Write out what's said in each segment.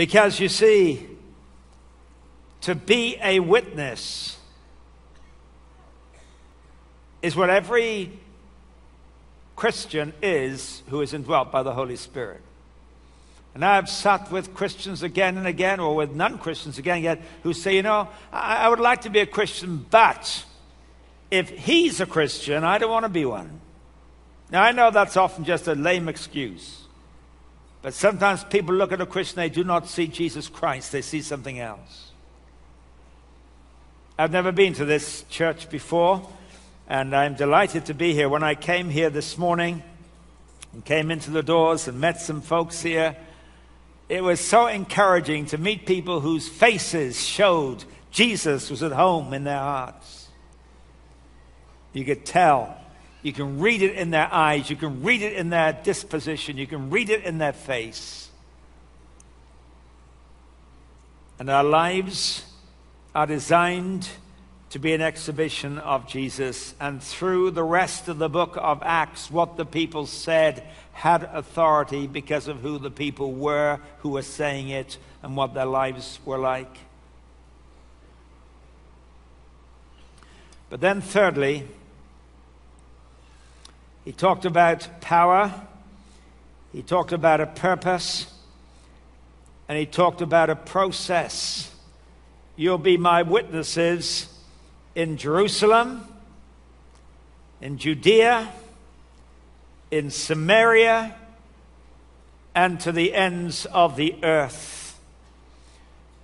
Because you see, to be a witness is what every Christian is who is indwelt by the Holy Spirit. And I've sat with Christians again and again, or with non-Christians again and again, who say, you know, I would like to be a Christian, but if he's a Christian, I don't want to be one. Now, I know that's often just a lame excuse. But sometimes people look at a Christian, they do not see Jesus Christ. They see something else. I've never been to this church before, and I'm delighted to be here. When I came here this morning and came into the doors and met some folks here, it was so encouraging to meet people whose faces showed Jesus was at home in their hearts. You could tell. You can read it in their eyes. You can read it in their disposition. You can read it in their face. And our lives are designed to be an exhibition of Jesus. And through the rest of the book of Acts, what the people said had authority because of who the people were who were saying it and what their lives were like. But then thirdly, he talked about power, he talked about a purpose, and he talked about a process. You'll be my witnesses in Jerusalem, in Judea, in Samaria, and to the ends of the earth.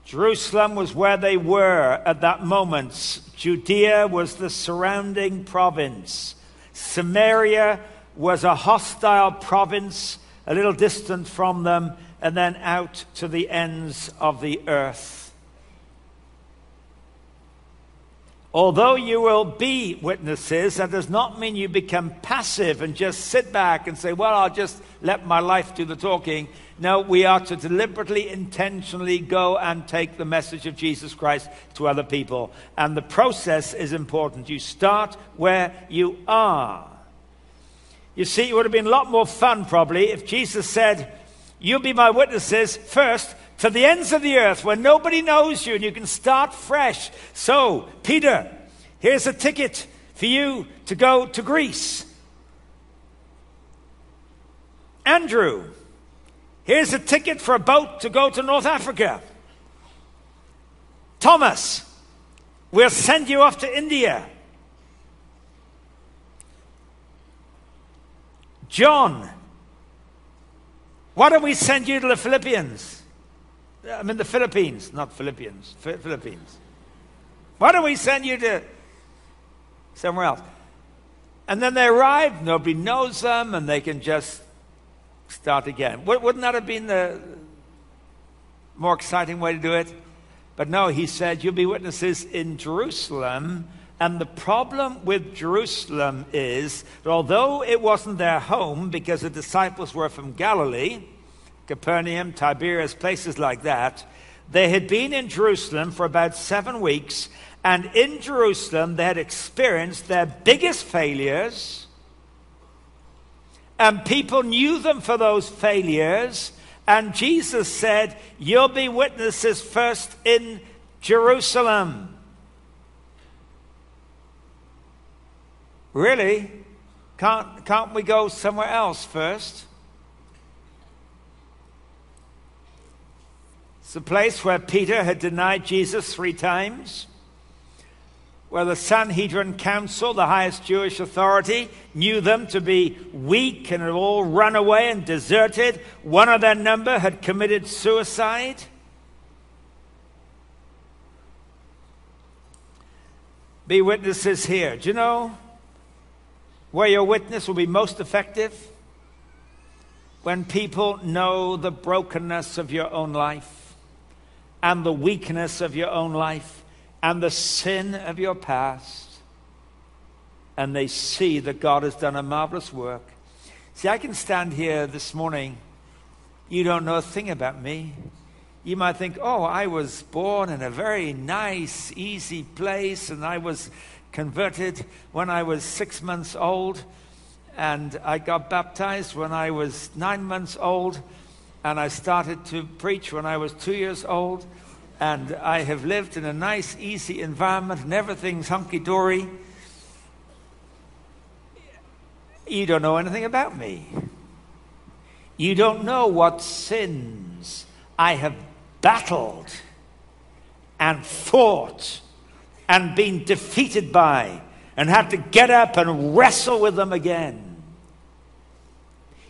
Jerusalem was where they were at that moment. Judea was the surrounding province. Samaria was a hostile province, a little distant from them, and then out to the ends of the earth. Although you will be witnesses, that does not mean you become passive and just sit back and say, well, I'll just let my life do the talking. No, we are to deliberately, intentionally go and take the message of Jesus Christ to other people. And the process is important. You start where you are. You see, it would have been a lot more fun probably if Jesus said, you'll be my witnesses first to the ends of the earth where nobody knows you and you can start fresh. So, Peter, here's a ticket for you to go to Greece. Andrew, here's a ticket for a boat to go to North Africa. Thomas, we'll send you off to India. John, why don't we send you to the Philippines? The Philippines, not Philippians, Philippines. Why don't we send you to somewhere else? And then they arrive, nobody knows them, and they can just start again. Wouldn't that have been the more exciting way to do it? But no, he said, you'll be witnesses in Jerusalem. And the problem with Jerusalem is that although it wasn't their home because the disciples were from Galilee, Capernaum, Tiberias, places like that, they had been in Jerusalem for about 7 weeks, and in Jerusalem they had experienced their biggest failures, and people knew them for those failures, and Jesus said, you'll be witnesses first in Jerusalem. Really? Can't we go somewhere else first? It's the place where Peter had denied Jesus 3 times, where the Sanhedrin Council, the highest Jewish authority, knew them to be weak and had all run away and deserted. One of their number had committed suicide. Be witnesses here. Do you know where your witness will be most effective? When people know the brokenness of your own life, and the weakness of your own life, and the sin of your past, and they see that God has done a marvelous work. See, I can stand here this morning. You don't know a thing about me. You might think, oh, I was born in a very nice, easy place, and I was converted when I was 6 months old, and I got baptized when I was 9 months old, and I started to preach when I was 2 years old, and I have lived in a nice, easy environment, and everything's hunky-dory. You don't know anything about me. You don't know what sins I have battled and fought and been defeated by and had to get up and wrestle with them again.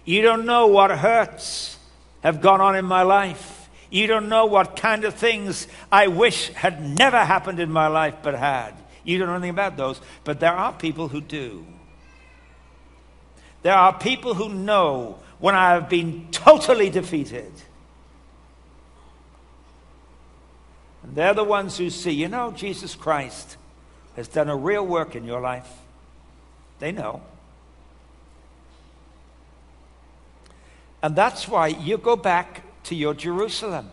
You don't know what hurts have gone on in my life. You don't know what kind of things I wish had never happened in my life but had. You don't know anything about those, but there are people who do. There are people who know when I have been totally defeated. And they're the ones who see, you know, Jesus Christ has done a real work in your life. They know. And that's why you go back to your Jerusalem.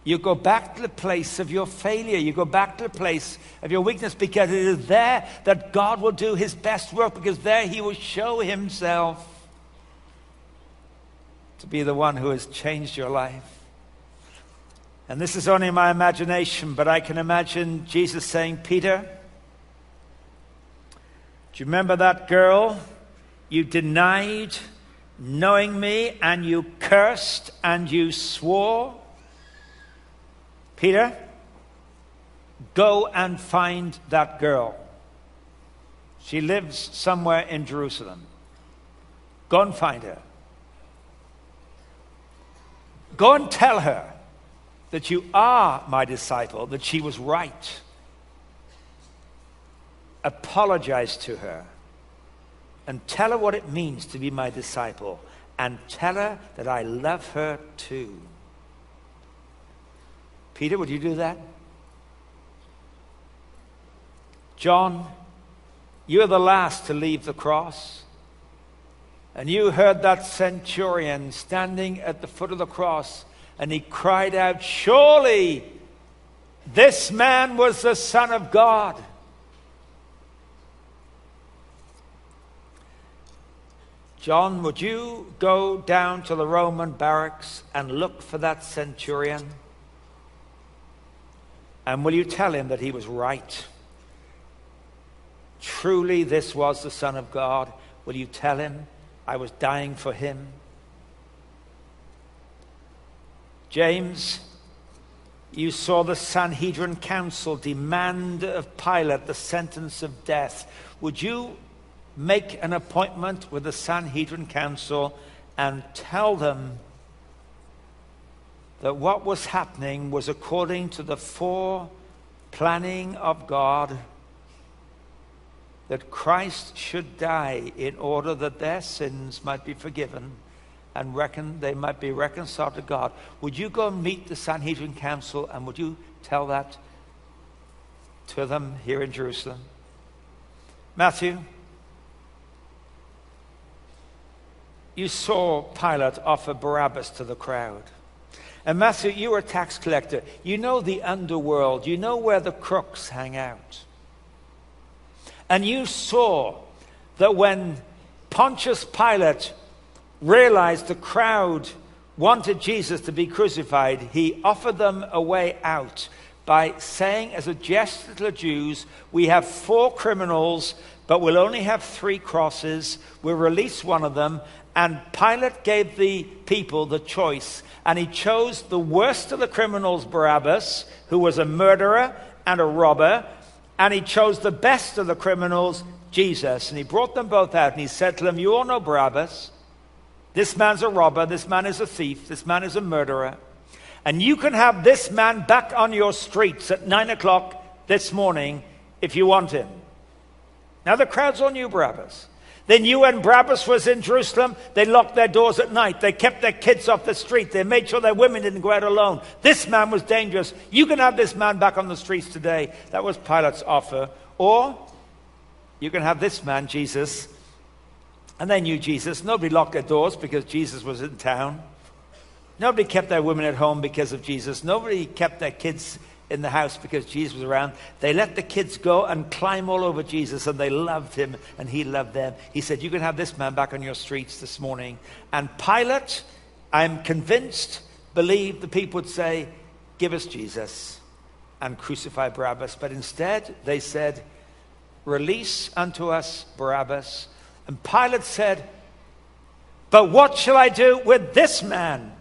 You go back to the place of your failure. You go back to the place of your weakness, because it is there that God will do his best work, because there he will show himself to be the one who has changed your life. And this is only my imagination, but I can imagine Jesus saying, Peter, do you remember that girl you denied knowing me, and you cursed and you swore? Peter, go and find that girl. She lives somewhere in Jerusalem. Go and find her. Go and tell her that you are my disciple, that she was right. Apologize to her and tell her what it means to be my disciple, and tell her that I love her too. Peter, would you do that? John, you're the last to leave the cross. And you heard that centurion standing at the foot of the cross, and he cried out, surely this man was the Son of God. John, would you go down to the Roman barracks and look for that centurion? And will you tell him that he was right? Truly, this was the Son of God. Will you tell him I was dying for him? James, you saw the Sanhedrin council demand of Pilate the sentence of death. Would you make an appointment with the Sanhedrin council and tell them that what was happening was according to the foreplanning of God, that Christ should die in order that their sins might be forgiven and they might be reconciled to God? Would you go and meet the Sanhedrin council, and would you tell that to them here in Jerusalem? Matthew, you saw Pilate offer Barabbas to the crowd. And Matthew, you were a tax collector. You know the underworld. You know where the crooks hang out. And you saw that when Pontius Pilate realized the crowd wanted Jesus to be crucified, he offered them a way out by saying, as a gesture to the Jews, we have 4 criminals, but we'll only have 3 crosses. We'll release one of them. And Pilate gave the people the choice, and he chose the worst of the criminals, Barabbas, who was a murderer and a robber, and he chose the best of the criminals, Jesus. And he brought them both out, and he said to them, you all know Barabbas. This man's a robber, this man is a thief, this man is a murderer. And you can have this man back on your streets at 9 o'clock this morning if you want him. Now the crowds all knew Barabbas. They knew when Barabbas was in Jerusalem, they locked their doors at night. They kept their kids off the street. They made sure their women didn't go out alone. This man was dangerous. You can have this man back on the streets today. That was Pilate's offer. Or you can have this man, Jesus. And they knew Jesus. Nobody locked their doors because Jesus was in town. Nobody kept their women at home because of Jesus. Nobody kept their kids in the house because Jesus was around. They let the kids go and climb all over Jesus, and they loved him and he loved them. He said, you can have this man back on your streets this morning. And Pilate I'm convinced, believe the people would say, give us Jesus and crucify Barabbas. But instead, they said, release unto us Barabbas. And Pilate said, but what shall I do with this man?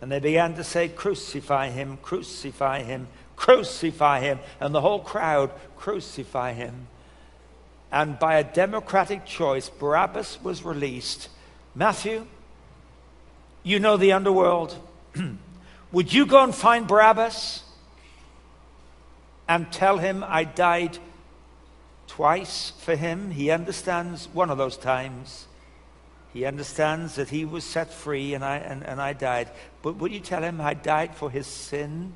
And they began to say, crucify him, crucify him, crucify him. And the whole crowd, crucify him. And by a democratic choice, Barabbas was released. Matthew, you know the underworld. Would you go and find Barabbas and tell him I died twice for him? He understands one of those times. He understands that he was set free and I died. But would you tell him I died for his sin?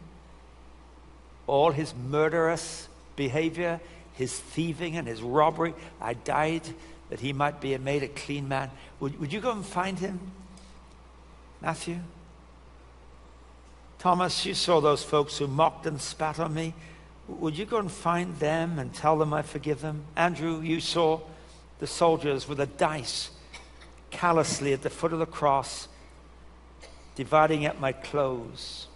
All his murderous behavior, his thieving and his robbery. I died that he might be made a clean man. Would you go and find him? Matthew? Thomas, you saw those folks who mocked and spat on me. Would you go and find them and tell them I forgive them? Andrew, you saw the soldiers with a dice callously at the foot of the cross, dividing up my clothes.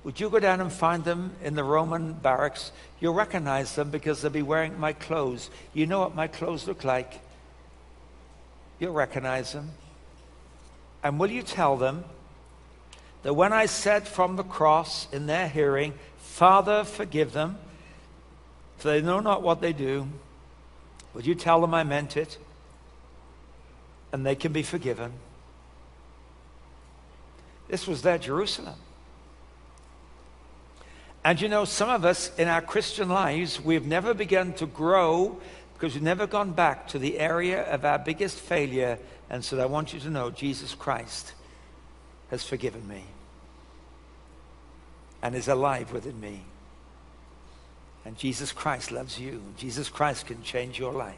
Would you go down and find them in the Roman barracks? You'll recognize them because they'll be wearing my clothes. You know what my clothes look like. You'll recognize them. And will you tell them that when I said from the cross in their hearing, Father, forgive them, for they know not what they do, would you tell them I meant it? And they can be forgiven. This was their Jerusalem. And you know, some of us in our Christian lives, we've never begun to grow because we've never gone back to the area of our biggest failure and said, I want you to know Jesus Christ has forgiven me and is alive within me. And Jesus Christ loves you. Jesus Christ can change your life.